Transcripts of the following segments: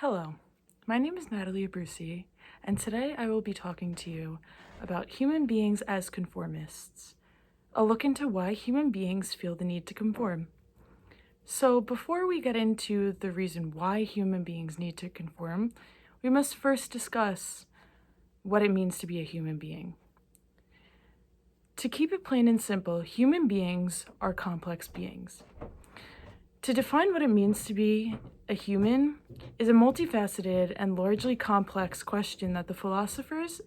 Hello, my name is Natalie Abruzzi, and today I will be talking to you about human beings as conformists, a look into why human beings feel the need to conform. So before we get into the reason why human beings need to conform, we must first discuss what it means to be a human being. To keep it plain and simple, human beings are complex beings. To define what it means to be a human is a multifaceted and largely complex question that the philosophers,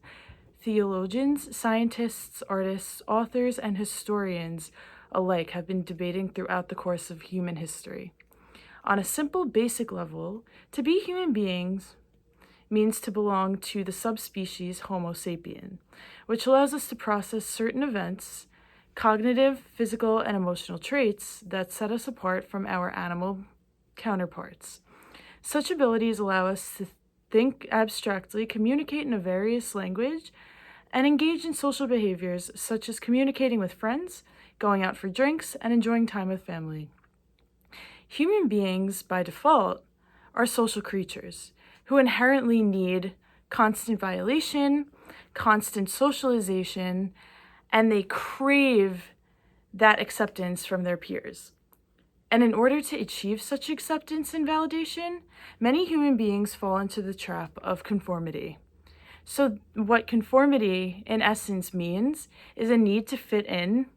theologians, scientists, artists, authors, and historians alike have been debating throughout the course of human history. On a simple, basic level, to be human beings means to belong to the subspecies Homo sapien, which allows us to process certain events, cognitive, physical, and emotional traits that set us apart from our animal counterparts. Such abilities allow us to think abstractly, communicate in a various language, and engage in social behaviors such as communicating with friends, going out for drinks, and enjoying time with family. Human beings, by default, are social creatures who inherently need constant violation, constant socialization, and they crave that acceptance from their peers. And in order to achieve such acceptance and validation, many human beings fall into the trap of conformity. So what conformity, in essence, means is a need to fit in,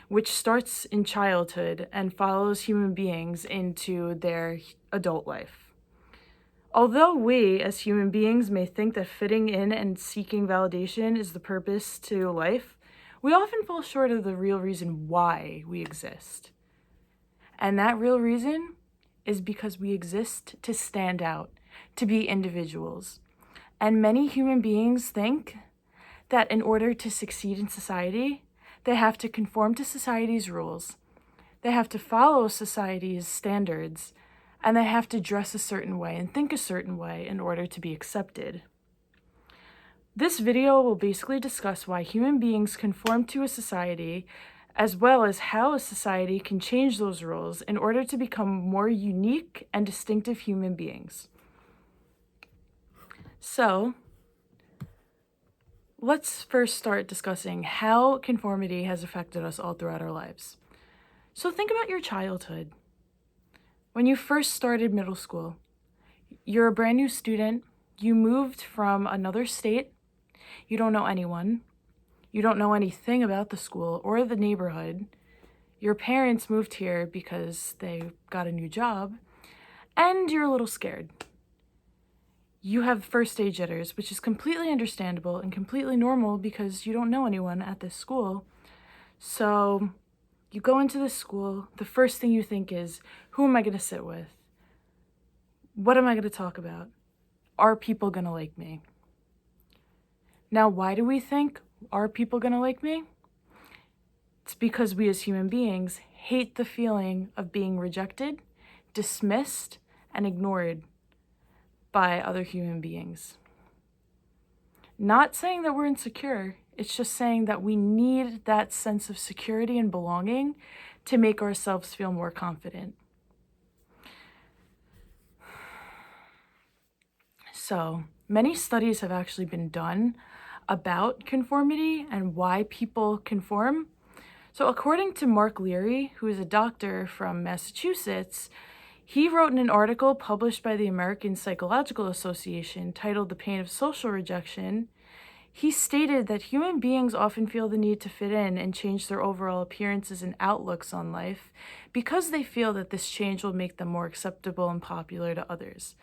which starts in childhood and follows human beings into their adult life. Although we, as human beings, may think that fitting in and seeking validation is the purpose to life, we often fall short of the real reason why we exist. And that real reason is because we exist to stand out, to be individuals. And many human beings think that in order to succeed in society, they have to conform to society's rules. They have to follow society's standards, and they have to dress a certain way and think a certain way in order to be accepted. This video will basically discuss why human beings conform to a society, as well as how a society can change those rules in order to become more unique and distinctive human beings. So, let's first start discussing how conformity has affected us all throughout our lives. So think about your childhood. When you first started middle school, you're a brand new student, you moved from another state, you don't know anyone, you don't know anything about the school or the neighborhood, your parents moved here because they got a new job, and you're a little scared. You have first day jitters, which is completely understandable and completely normal because you don't know anyone at this school. So you go into this school, the first thing you think is, who am I going to sit with? What am I going to talk about? Are people going to like me? Now, why do we think, are people going to like me? It's because we as human beings hate the feeling of being rejected, dismissed, and ignored by other human beings. Not saying that we're insecure, it's just saying that we need that sense of security and belonging to make ourselves feel more confident. So, many studies have actually been done about conformity and why people conform. So according to Mark Leary, who is a doctor from Massachusetts, he wrote in an article published by the American Psychological Association titled The Pain of Social Rejection, he stated that human beings often feel the need to fit in and change their overall appearances and outlooks on life because they feel that this change will make them more acceptable and popular to others.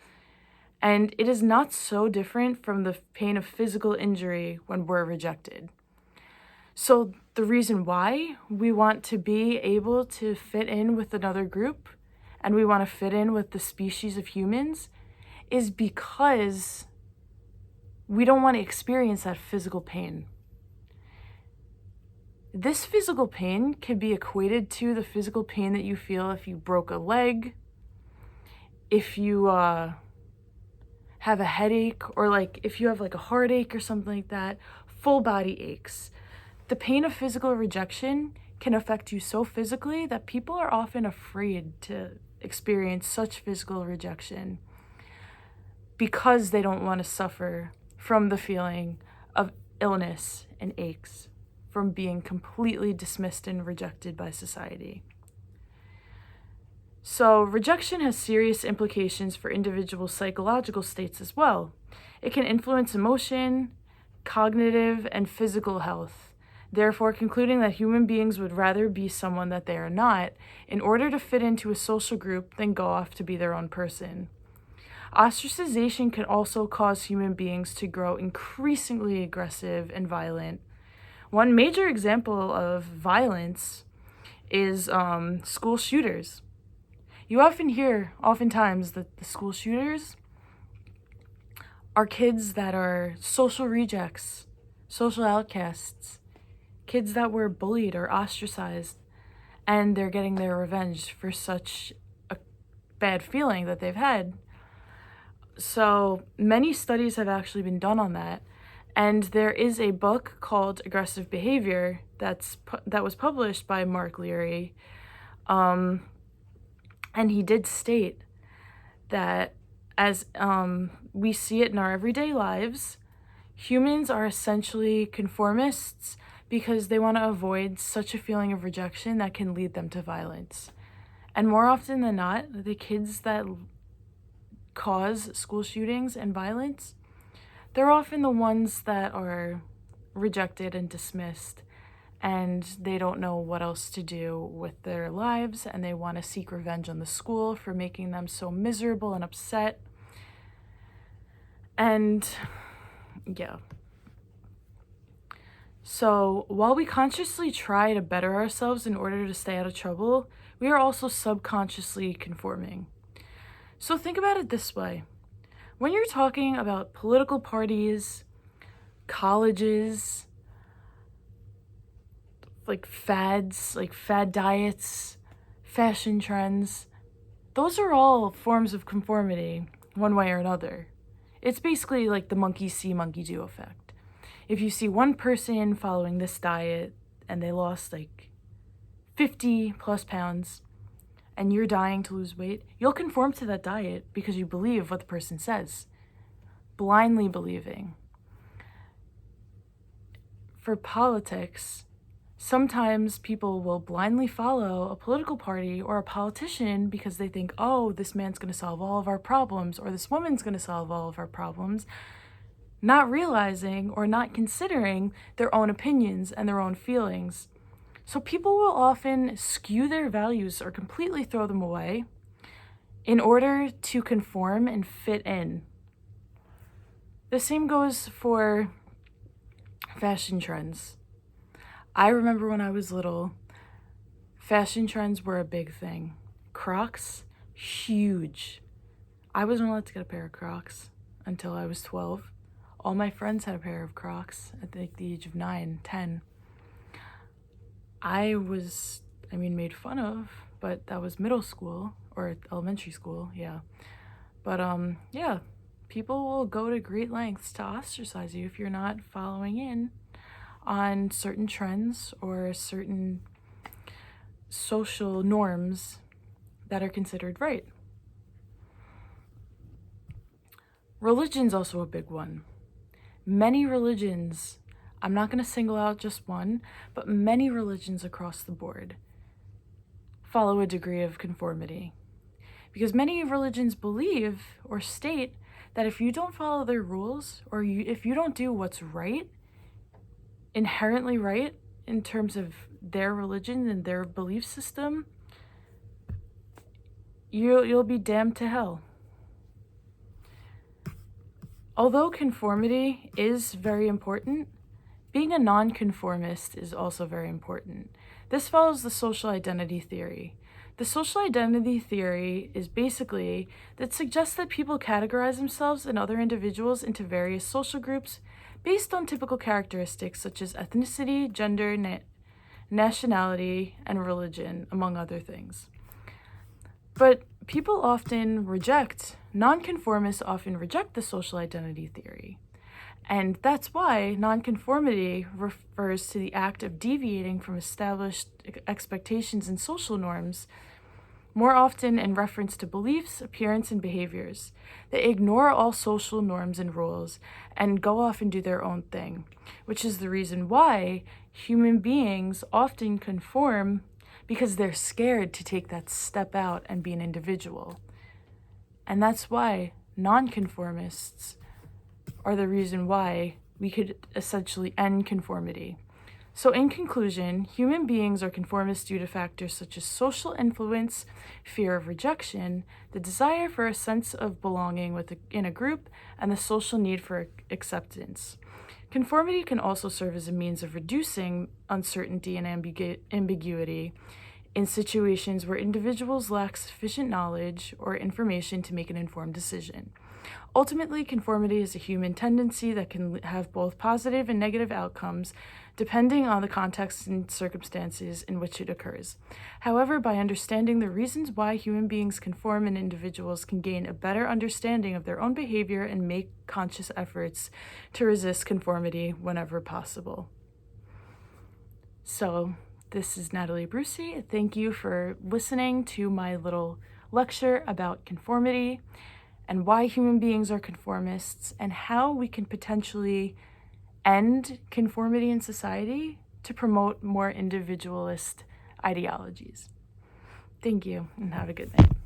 And it is not so different from the pain of physical injury when we're rejected. So the reason why we want to be able to fit in with another group and we want to fit in with the species of humans is because we don't want to experience that physical pain. This physical pain can be equated to the physical pain that you feel if you broke a leg, if you have a headache, or like if you have like a heartache or something like that, full body aches. The pain of physical rejection can affect you so physically that people are often afraid to experience such physical rejection. because they don't want to suffer from the feeling of illness and aches from being completely dismissed and rejected by society. So rejection has serious implications for individual psychological states as well. It can influence emotion, cognitive, and physical health, therefore concluding that human beings would rather be someone that they are not in order to fit into a social group than go off to be their own person. Ostracization can also cause human beings to grow increasingly aggressive and violent. One major example of violence is school shooters. You often hear, oftentimes, that the school shooters are kids that are social rejects, social outcasts, kids that were bullied or ostracized, and they're getting their revenge for such a bad feeling that they've had. So many studies have actually been done on that, and there is a book called Aggressive Behavior that was published by Mark Leary, and he did state that as we see it in our everyday lives, humans are essentially conformists because they want to avoid such a feeling of rejection that can lead them to violence. And more often than not, the kids that cause school shootings and violence, they're often the ones that are rejected and dismissed, and they don't know what else to do with their lives, and they want to seek revenge on the school for making them so miserable and upset. And yeah. So while we consciously try to better ourselves in order to stay out of trouble, we are also subconsciously conforming. So think about it this way. When you're talking about political parties, colleges, like fads, like fad diets, fashion trends, those are all forms of conformity, one way or another. It's basically like the monkey see, monkey do effect. If you see one person following this diet and they lost like 50 plus pounds, and you're dying to lose weight, you'll conform to that diet because you believe what the person says, blindly believing. For politics, sometimes people will blindly follow a political party or a politician because they think, oh, this man's going to solve all of our problems, or this woman's going to solve all of our problems, not realizing or not considering their own opinions and their own feelings. So people will often skew their values or completely throw them away in order to conform and fit in. The same goes for fashion trends. I remember when I was little, fashion trends were a big thing. Crocs, huge. I wasn't allowed to get a pair of Crocs until I was 12. All my friends had a pair of Crocs at the age of 9, 10. I was, made fun of, but that was middle school or elementary school, yeah. But yeah, people will go to great lengths to ostracize you if you're not following in on certain trends or certain social norms that are considered right. Religion's also a big one. Many religions, I'm not going to single out just one, but many religions across the board follow a degree of conformity. Because many religions believe or state that if you don't follow their rules, or if you don't do what's right, inherently right in terms of their religion and their belief system, you'll be damned to hell. Although conformity is very important, being a nonconformist is also very important. This follows the social identity theory. The social identity theory is basically that suggests that people categorize themselves and other individuals into various social groups based on typical characteristics such as ethnicity, gender, nationality, and religion, among other things. But nonconformists often reject the social identity theory. And that's why nonconformity refers to the act of deviating from established expectations and social norms more often in reference to beliefs, appearance, and behaviors. They ignore all social norms and rules and go off and do their own thing, which is the reason why human beings often conform, because they're scared to take that step out and be an individual. And that's why nonconformists are the reason why we could essentially end conformity. So in conclusion, human beings are conformists due to factors such as social influence, fear of rejection, the desire for a sense of belonging in a group, and the social need for acceptance. Conformity can also serve as a means of reducing uncertainty and ambiguity in situations where individuals lack sufficient knowledge or information to make an informed decision. Ultimately, conformity is a human tendency that can have both positive and negative outcomes depending on the context and circumstances in which it occurs. However, by understanding the reasons why human beings conform and individuals can gain a better understanding of their own behavior and make conscious efforts to resist conformity whenever possible. So, this is Natalie Brucey. Thank you for listening to my little lecture about conformity and why human beings are conformists and how we can potentially end conformity in society to promote more individualist ideologies. Thank you and have a good night.